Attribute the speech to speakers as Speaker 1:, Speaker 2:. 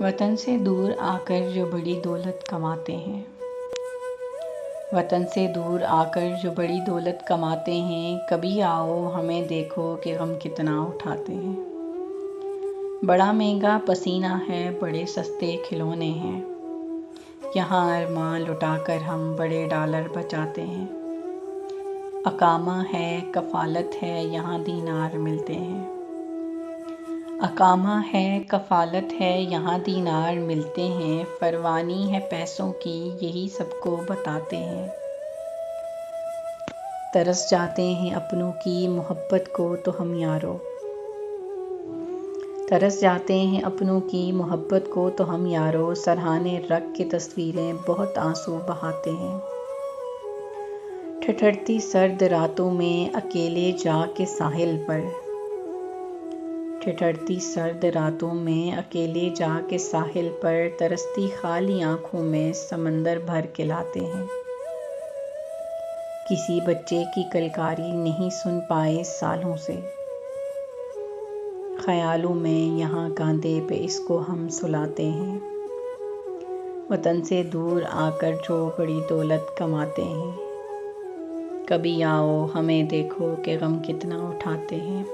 Speaker 1: وطن سے دور آ کر جو بڑی دولت کماتے ہیں، وطن سے دور آ کر جو بڑی دولت کماتے ہیں، کبھی آؤ ہمیں دیکھو کہ غم کتنا اٹھاتے ہیں۔ بڑا مہنگا پسینہ ہے، بڑے سستے کھلونے ہیں، یہاں ارماں لٹا کر ہم بڑے ڈالر بچاتے ہیں۔ اقامہ ہے، کفالت ہے، یہاں دینار ملتے ہیں۔ اقامہ ہے، کفالت ہے، یہاں دینار ملتے ہیں، فروانی ہے پیسوں کی، یہی سب کو بتاتے ہیں۔ ترس جاتے ہیں اپنوں کی محبت کو تو ہم یارو، ترس جاتے ہیں اپنوں کی محبت کو تو ہم یارو، سرہانے رکھ کے تصویریں بہت آنسو بہاتے ہیں۔ ٹھٹھرتی سرد راتوں میں اکیلے جا کے ساحل پر، ٹھٹھرتی سرد راتوں میں اکیلے جا کے ساحل پر، ترستی خالی آنکھوں میں سمندر بھر کے لاتے ہیں۔ کسی بچے کی کلکاری نہیں سن پائے سالوں سے، خیالوں میں یہاں کاندھے پہ اس کو ہم سلاتے ہیں۔ وطن سے دور آ کر جو بڑی دولت کماتے ہیں، کبھی آؤ ہمیں دیکھو کہ غم کتنا اٹھاتے ہیں۔